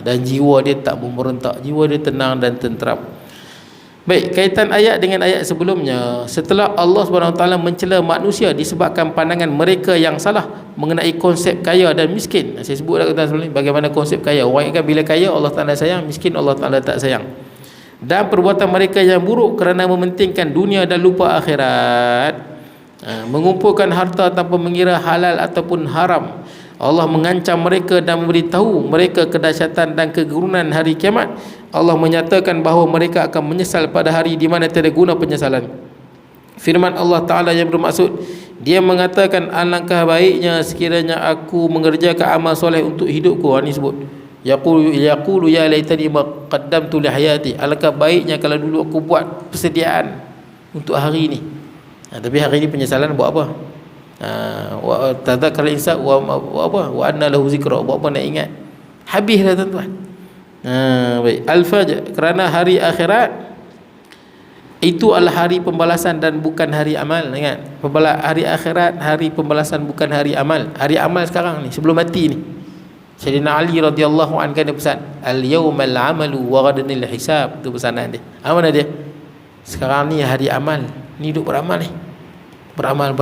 Dan jiwa dia tak memberontak, jiwa dia tenang dan tenteram. Baik, kaitan ayat dengan ayat sebelumnya, setelah Allah SWT mencela manusia disebabkan pandangan mereka yang salah mengenai konsep kaya dan miskin. Saya sebut dah sebelum ni bagaimana konsep kaya. Orang ingat bila kaya Allah Ta'ala sayang, miskin Allah Ta'ala tak sayang. Dan perbuatan mereka yang buruk kerana mementingkan dunia dan lupa akhirat, mengumpulkan harta tanpa mengira halal ataupun haram. Allah mengancam mereka dan memberitahu mereka kedahsyatan dan kegururan hari kiamat. Allah menyatakan bahawa mereka akan menyesal pada hari di mana tiada guna penyesalan. Firman Allah Ta'ala yang bermaksud, dia mengatakan, alangkah baiknya sekiranya aku mengerjakan amal soleh untuk hidupku. Ini sebut yaqulu ya laitani qaddamtu li hayati, alangkah baiknya kalau dulu aku buat persediaan untuk hari ini. Tapi hari ini penyesalan buat apa? Wa tadzakara insan wa anna lahu zikra, buat apa nak ingat? Habislah, tuan-tuan. Baik, al-fajr, kerana hari akhirat itu adalah hari pembalasan dan bukan hari amal. Ingat, hari akhirat hari pembalasan bukan hari amal. Hari amal sekarang ni, sebelum mati ni. Sayyidina Ali radhiyallahu anhu kan dia pesan, al-yawmal amalu wa ghadanil hisab. Itu pesanan dia. Apa mana dia? Sekarang ni hari amal. Ni duduk beramal ni. Beramal.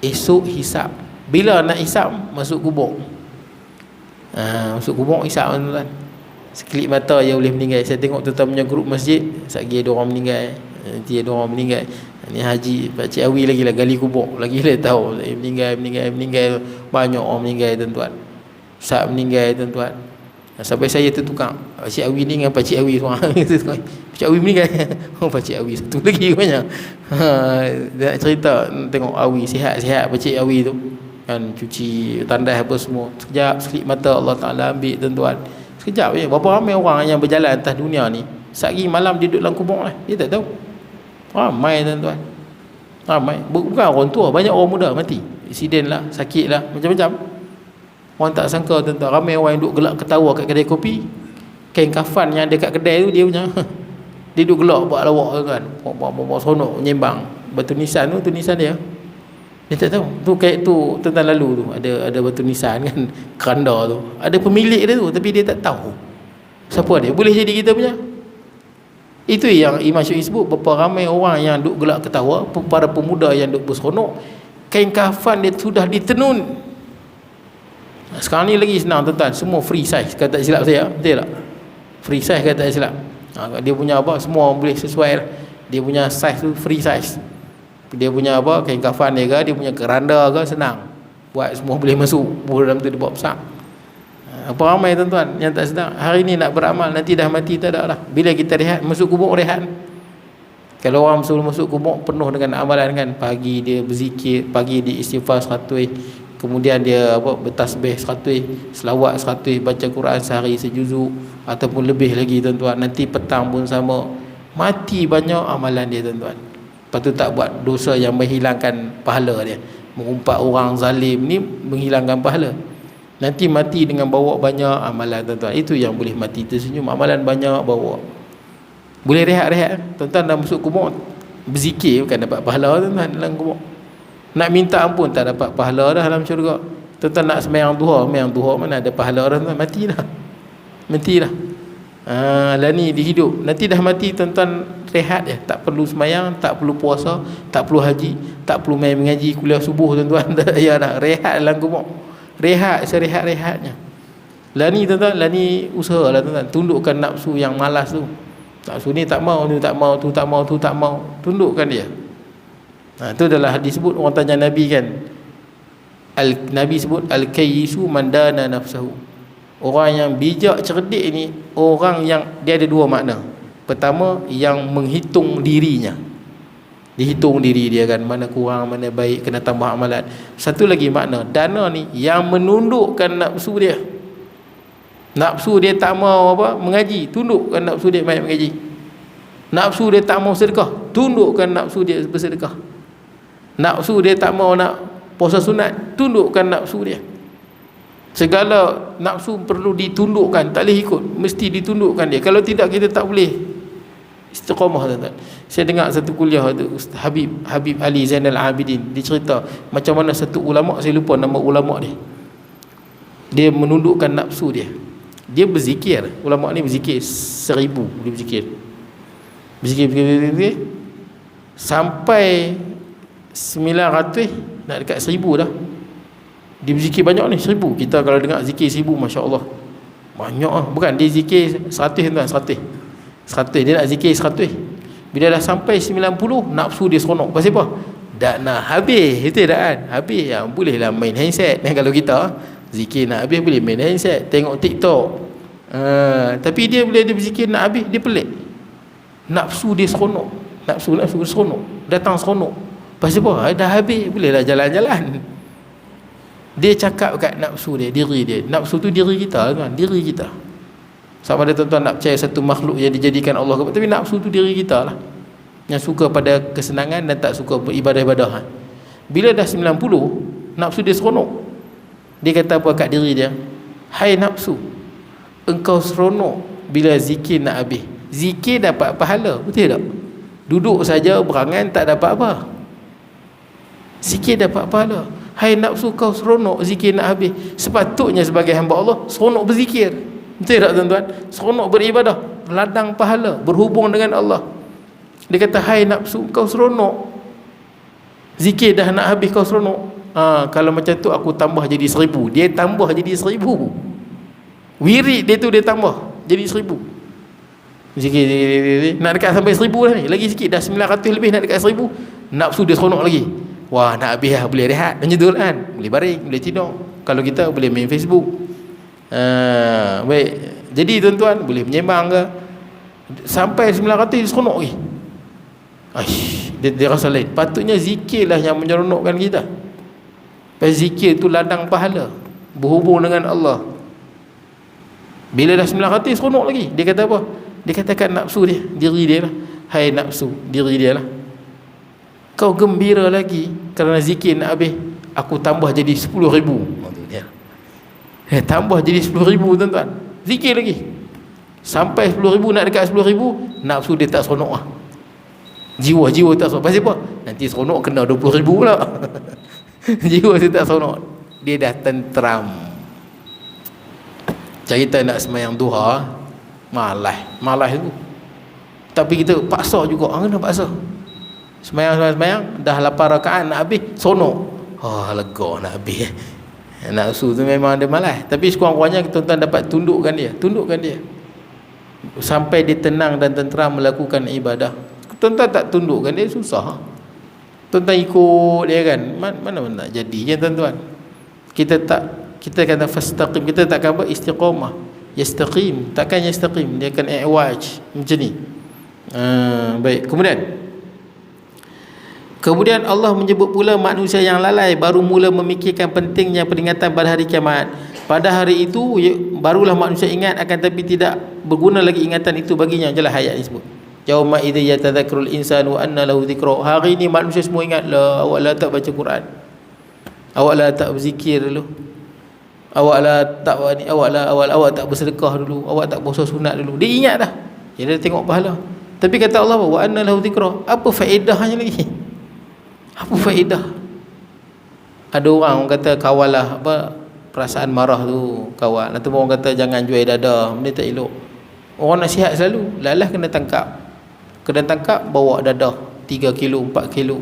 Esok hisab. Bila nak hisab? Masuk kubur. Masuk kubur hisab, tuan-tuan. Sekelip mata dia boleh meninggal. Saya tengok tuan-tuan punya grup masjid, satgi ada orang meninggal, nanti ada orang meninggal. Ni haji Pak Cik Awi lagi lah gali kubur, lagi lah tahu meninggal. Banyak orang meninggal, tuan-tuan. Ustaz meninggal, tuan-tuan. Sampai saya tertukar, Pak Cik Awi ni dengan Pak Cik Awi seorang. Pak Cik Awi meninggal. Pak Cik Awi satu lagi banyak. Dia nak cerita tengok Awi sihat-sihat Pak Cik Awi tu kan, cuci tandas apa semua. Sekejap, sekelip mata Allah Ta'ala ambil, tuan-tuan. Sekejap je. Berapa ramai orang yang berjalan atas dunia ni, sehari malam dia duduk dalam kubur lah, dia tak tahu. Ramai, tuan-tuan. Ramai. Bukan orang tua, banyak orang muda mati. Aksiden lah, sakit lah, macam-macam. Orang tak sangka, tuan-tuan. Ramai orang yang duduk gelak ketawa kat kedai kopi. Kain kafan yang ada kat kedai tu dia punya. Dia duduk gelak buat lawak, tuan-tuan. Bawa sonok, menyembang. batu nisan dia. Dia tak tahu. Tu kayak tu tentang lalu tu ada batu nisan kan, keranda tu. Ada pemilik dia tu tapi dia tak tahu siapa dia. Boleh jadi kita punya. Itu yang Imam Syafi'i sebut, berapa ramai orang yang duk gelak ketawa, para pemuda yang duk berseronok, kain kafan dia sudah ditenun. Sekarang ni lagi senang tuan-tuan, semua free size, kata silap saya, betul tak? Free size kata silap. Dia punya apa, semua boleh sesuai lah. Dia punya size tu free size. Dia punya apa, kain kafan dia ke, dia punya keranda ke, senang buat, semua boleh masuk dalam tu, dia buat besar. Apa ramai tuan-tuan yang tak sedar, hari ni nak beramal, nanti dah mati tak ada lah. Bila kita rehat, masuk kubur rehat. Kalau orang sebelum masuk kubur penuh dengan amalan kan, pagi dia berzikir, pagi dia istighfar 100, kemudian dia apa, bertasbih 100, selawat 100, baca Quran sehari sejuzuk ataupun lebih lagi tuan-tuan. Nanti petang pun sama. Mati banyak amalan dia tuan-tuan. Lepas tu tak buat dosa yang menghilangkan pahala dia, mengumpat orang zalim ni menghilangkan pahala. Nanti mati dengan bawa banyak amalan tuan-tuan. Itu yang boleh mati tersenyum, amalan banyak bawa. Boleh rehat-rehat tuan-tuan. Dah masuk kubur berzikir bukan dapat pahala tuan-tuan dalam kubur. Nak minta ampun tak dapat pahala dah dalam syurga. Tuan-tuan nak sembahyang duha mana ada pahala dah tuan-tuan. Mati dah. Lah ni dihidup. Nanti dah mati tuan-tuan rehat je. Tak perlu sembahyang, tak perlu puasa, tak perlu haji, tak perlu main mengaji kuliah subuh tuan-tuan. Ya dah, rehat dalam kubur. Rehat serehat-rehatnya. Lah ni tuan-tuan, lah ni usaha lah tuan-tuan. Tundukkan nafsu yang malas tu. Nafsu ni tak mau, tu tak mau, tu tak mau, tu tak mau. Tundukkan dia. Tu adalah hadis sebut, orang tanya Nabi kan. Nabi sebut al-kayyisu man dana nafsahu. Orang yang bijak cerdik ni, orang yang dia ada dua makna. Pertama, yang menghitung dirinya. Dihitung diri dia kan, mana kurang, mana baik, kena tambah amalan. Satu lagi makna, dana ni yang menundukkan nafsu dia. Nafsu dia tak mau apa, mengaji, tundukkan nafsu dia banyak mengaji. Nafsu dia tak mau sedekah, tundukkan nafsu dia bersedekah. Nafsu dia tak mau nak puasa sunat, tundukkan nafsu dia. Segala nafsu perlu ditundukkan, tak boleh ikut, mesti ditundukkan dia. Kalau tidak, kita tak boleh istiqamah tuan-tuan. Saya dengar satu kuliah tu, Ustaz Habib Ali Zainal Abidin, dia cerita macam mana satu ulama, saya lupa nama ulama dia. Dia menundukkan nafsu dia. Dia berzikir, ulama ni berzikir 1000, dia berzikir. Berzikir sampai 900, nak dekat 1000 dah. Dia berzikir banyak ni, 1000. Kita kalau dengar zikir 1000, masya-Allah. Banyak ah. Bukan dia zikir 100 tuan, 100 dia nak zikir 100. Bila dah sampai 90, nafsu dia seronok. Pasal apa? Dah nak habis. Itu dah kan. Habis yang bolehlah main handset. Kalau kita zikir nak habis, boleh main handset, tengok TikTok. Tapi dia bila dia berzikir nak habis, dia pelik. Nafsu dia seronok. Nafsu dia seronok. Datang seronok. Pasal apa? Dah habis, bolehlah jalan-jalan. Dia cakap kat nafsu dia, diri dia. Nafsu tu diri kita kan, diri kita. Sama ada tuan-tuan nak percaya satu makhluk yang dijadikan Allah, tapi nafsu tu diri kita lah, yang suka pada kesenangan dan tak suka beribadah-ibadah. Bila dah 90, nafsu dia seronok. Dia kata apa kat diri dia? Hai nafsu, engkau seronok bila zikir nak habis. Zikir dapat pahala, betul tak? Duduk saja berangan tak dapat apa. Zikir dapat pahala. Hai nafsu, kau seronok zikir nak habis. Sepatutnya sebagai hamba Allah seronok berzikir. Betul tak tuan-tuan? Seronok beribadah, ladang pahala, berhubung dengan Allah. Dia kata, hai nafsu, kau seronok zikir dah nak habis, kau seronok. Kalau macam tu aku tambah jadi 1000. Dia tambah jadi 1000. Wirid dia tu dia tambah jadi 1000. Zikir nak dekat sampai 1000 dah ni. Lagi sikit dah 900 lebih, nak dekat 1000. Nafsu dia seronok lagi. Wah, nak habis lah, boleh rehat. Macam tu kan, boleh baring, boleh tidur. Kalau kita boleh main Facebook. Baik. Jadi tuan-tuan boleh menyembang ke, sampai 900 seronok lagi. Dia rasa lain. Patutnya zikirlah yang menyeronokkan kita. Pasal zikir tu ladang pahala, berhubung dengan Allah. Bila dah 900 seronok lagi. Dia kata apa? Dia katakan nafsu dia, diri dia lah. Hai nafsu, diri dia lah, kau gembira lagi kerana zikir nak habis, aku tambah jadi 10,000. Tambah jadi 10,000 tuan-tuan. Zikir lagi sampai 10,000, nak dekat 10,000, nafsu dia tak seronok lah. Jiwa tak seronok. Pasal apa? Nanti seronok kena 20,000 pula. Jiwa tu tak seronok. Dia dah tenteram. Cerita nak sembahyang duha, malas tu. Tapi kita paksa juga. Kena paksa. Sembahyang dah 8 rakaat nak habis, seronok. Lega nak habis. Nafsu tu memang dia malas. Tapi sekurang-kurangnya tuan-tuan dapat tundukkan dia sampai dia tenang dan tenteram melakukan ibadah. Tuan-tuan tak tundukkan dia, susah. Tuan-tuan ikut dia kan, mana nak jadi kan tuan-tuan. Kita kata fastaqim, kita takkan apa, istiqamah. Yastaqim, takkan yastaqim, dia akan i'waj macam ni. Baik, Kemudian Allah menyebut pula manusia yang lalai baru mula memikirkan pentingnya peringatan pada hari kiamat. Pada hari itu barulah manusia ingat, akan tapi tidak berguna lagi ingatan itu baginya. Jelas ayat ini sebut. Yauma idza yatadhakkarul insanu anna lahu dzikra. Hari ini manusia semua ingat, awak lah tak baca Quran. Awak lah tak berzikir dulu. Awak tak bersedekah dulu. Awak tak puasa sunat dulu. Dia ingat dah. Dia tengok pahala. Tapi kata Allah, wa anna lahu dzikra. Apa faedahnya lagi? Apa faedah? Ada orang kata kawalah perasaan marah tu, kawal. Nanti orang kata jangan jual dada, benda tak elok. Orang nasihat selalu, lalas kena tangkap. Bawa dadah 3 kilo, 4 kilo.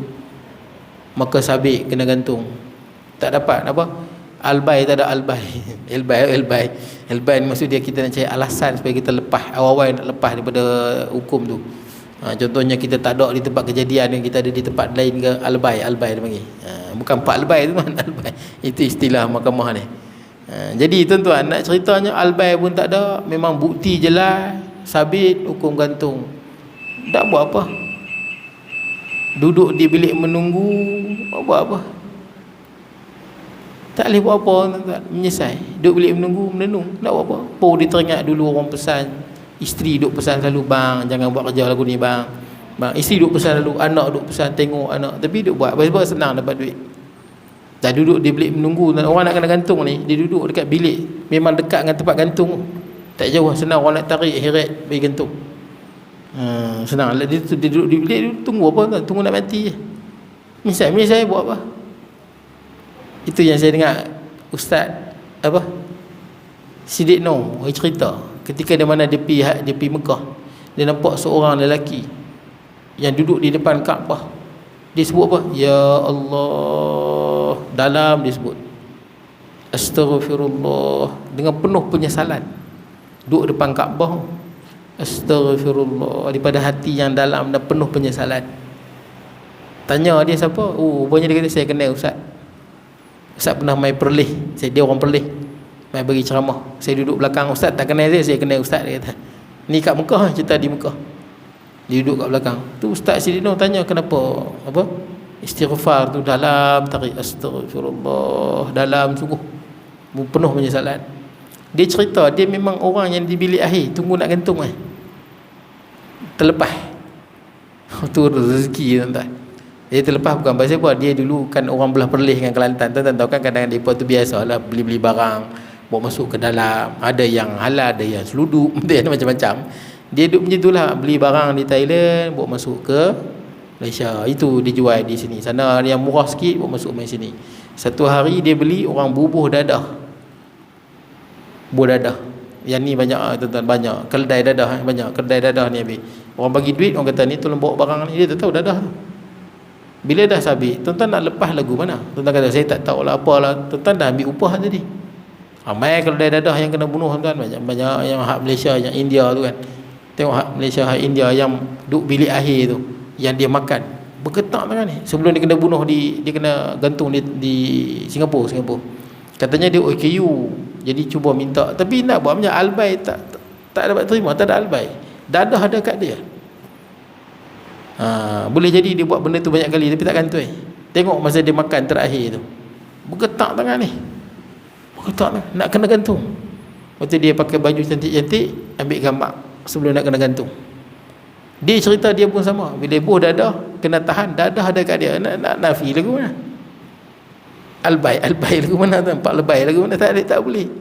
Maka sabit kena gantung. Tak dapat apa? Albay, tak ada albay. Albay ni maksud dia kita nak cari alasan supaya kita lepas, awal-awal nak lepas daripada hukum tu. Contohnya kita tak ada di tempat kejadian, yang kita ada di tempat lain ke, albay dia panggil. Bukan pak albay tu kan, albay. Itu istilah mahkamah ni. Jadi tuan-tuan, nak ceritanya albay pun tak ada, memang bukti jelas, sabit, hukum gantung. Tak buat apa. Duduk di bilik menunggu, buat apa? Tak boleh buat apa tuan-tuan, menyesal. Duduk bilik menunggu, menenung, tak buat apa. Dia teringat dulu orang pesan. Isteri duk pesan selalu, bang jangan buat kerja lagu ni bang. Isteri duk pesan selalu, anak duk pesan tengok anak, tapi duk buat sebab senang dapat duit. Dah duduk di bilik menunggu, orang nak kena gantung ni, dia duduk dekat bilik, memang dekat dengan tempat gantung, tak jauh, senang orang nak tarik heret bagi gantung. Senang. Dia duduk di bilik, dia tunggu apa? Tunggu nak mati je. Misalnya saya buat apa? Itu yang saya dengar Ustaz Sidik Noh cerita. Ketika dia mana dia pergi Mekah, dia nampak seorang lelaki yang duduk di depan Kaabah. Dia sebut apa? Ya Allah. Dalam dia sebut Astaghfirullah, dengan penuh penyesalan. Duduk depan Kaabah, Astaghfirullah, daripada hati yang dalam dan penuh penyesalan. Tanya dia siapa? Rupanya dia kata, saya kenal Ustaz. Ustaz pernah main Perlis. Dia orang Perlis, mai bagi ceramah. Saya duduk belakang Ustaz, tak kenal saya kenal Ustaz, dia kata. Ni kat Mekah, cerita di Mekah. Dia duduk kat belakang. Tu Ustaz Sidino tanya kenapa istighfar tu dalam, tarik astagfirullah dalam sungguh, penuh penyesalan. Dia cerita dia memang orang yang di bilik akhir, tunggu nak gantung terlepas. Tu rezeki tuan-tuan. Dia terlepas bukan pasal apa, dia dulu kan orang belah Perlis dengan Kelantan. Tuan-tuan tahu kan, kadang-kadang depa tu biasalah beli-beli barang bawa masuk ke dalam, ada yang halal, ada yang seluduk, ada yang macam-macam. Dia duduk macam itulah, beli barang di Thailand bawa masuk ke Malaysia, itu dijual di sini. Sana yang murah sikit bawa masuk main sini. Satu hari dia beli orang bubuh dadah. Yang ni banyak tuan-tuan, banyak kedai dadah, banyak kedai dadah ni habis. Orang bagi duit, orang kata ni tolong bawa barang ni, dia tak tahu dadah tu. Bila dah sabit, tuan-tuan nak lepas lagu mana? Tuan-tuan kata saya tak tahulah apalah. Tuan-tuan dah ambil upah tadi. Ramai kedai dadah yang kena bunuh tuan-tuan. Banyak yang hak Malaysia, yang India tu kan. Tengok hak Malaysia, hak India yang duduk bilik akhir tu, yang dia makan bergetak tangan ni. Sebelum dia kena bunuh, dia kena gantung di Singapura. Katanya dia OKU, jadi cuba minta, tapi nak buat macam albay tak dapat terima, tak ada albay. Dadah ada kat dia. Boleh jadi dia buat benda tu banyak kali tapi tak gantung. Tengok masa dia makan terakhir tu, bergetak tangan ni, nak kena gantung. Waktu dia pakai baju cantik-cantik, ambil gambar sebelum nak kena gantung. Dia cerita dia pun sama, bila buh dadah kena tahan, dadah ada kat dia, nak nafi lagu mana? Albay lagu mana tu? Empat lebay lagu mana? Tak boleh.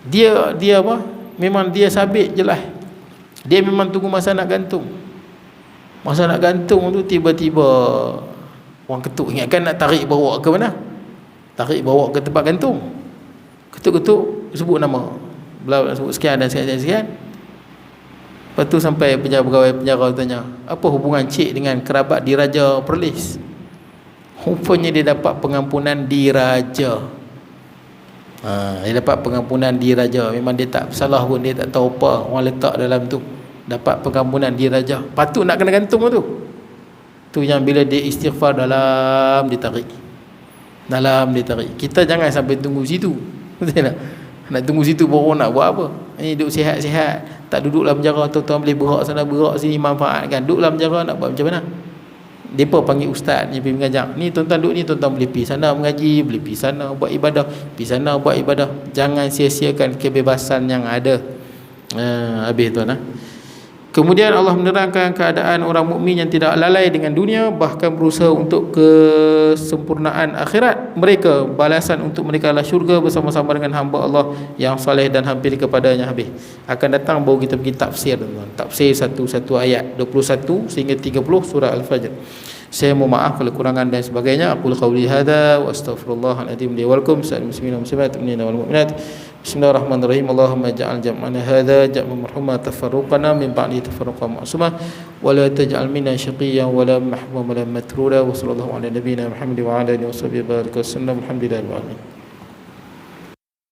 Dia apa? Memang dia sabit jelas. Dia memang tunggu masa nak gantung. Masa nak gantung tu tiba-tiba orang ketuk, ingatkan nak tarik bawa ke mana? Tarik bawa ke tempat gantung. Ketuk-ketuk, sebut nama. Belah sebut sekian dan sekian. Lepas tu sampai pegawai penjara tanya, apa hubungan cik dengan kerabat diraja Perlis? Rupanya dia dapat pengampunan diraja. Dia dapat pengampunan diraja. Memang dia tak salah pun, dia tak tahu apa orang letak dalam tu. Dapat pengampunan diraja. Patut nak kena gantung tu. Tu yang bila dia istighfar dalam ditarik. Dalam ditarik. Kita jangan sampai tunggu situ. Betul tak? Nak tunggu situ baru nak buat apa? Ini duduk sihat-sihat, tak duduk dalam penjara, tuan-tuan boleh berak sana berak sini, manfaatkan. Duduk dalam penjara nak buat macam mana? Depa panggil ustaz ni pergi mengajar. Ni tuan-tuan duduk ni, tuan-tuan boleh pergi sana mengaji, boleh pergi sana buat ibadah, pergi sana buat ibadah. Jangan sia-siakan kebebasan yang ada. Habis tuan. Kemudian Allah menerangkan keadaan orang mukmin yang tidak lalai dengan dunia, bahkan berusaha untuk kesempurnaan akhirat mereka. Balasan untuk mereka adalah syurga bersama-sama dengan hamba Allah yang saleh dan hampir kepadanya. Habis. Akan datang baru kita pergi tafsir, tuan. Tafsir satu-satu ayat 21 sehingga 30 surah Al-Fajr. Saya mohon maaf kalau kurangan dan sebagainya. Aqul qauli hadza wa astaghfirullahal azim li wa lakum sa'il muslimin wal muslimat wal mu'minat. Bismillahirrahmanirrahim. Allahumma ja'al jam'ana hadza jam'an marhuma, tafarruqana min ba'di tafarruqan ma'suma, wa la taj'al minna shaqiyyan wa la mahmuman wa la matrura. Wa sallallahu ala nabiyyina Muhammad wa ala alihi wa sahbihi wa sallam. Alhamdulillahil alamin.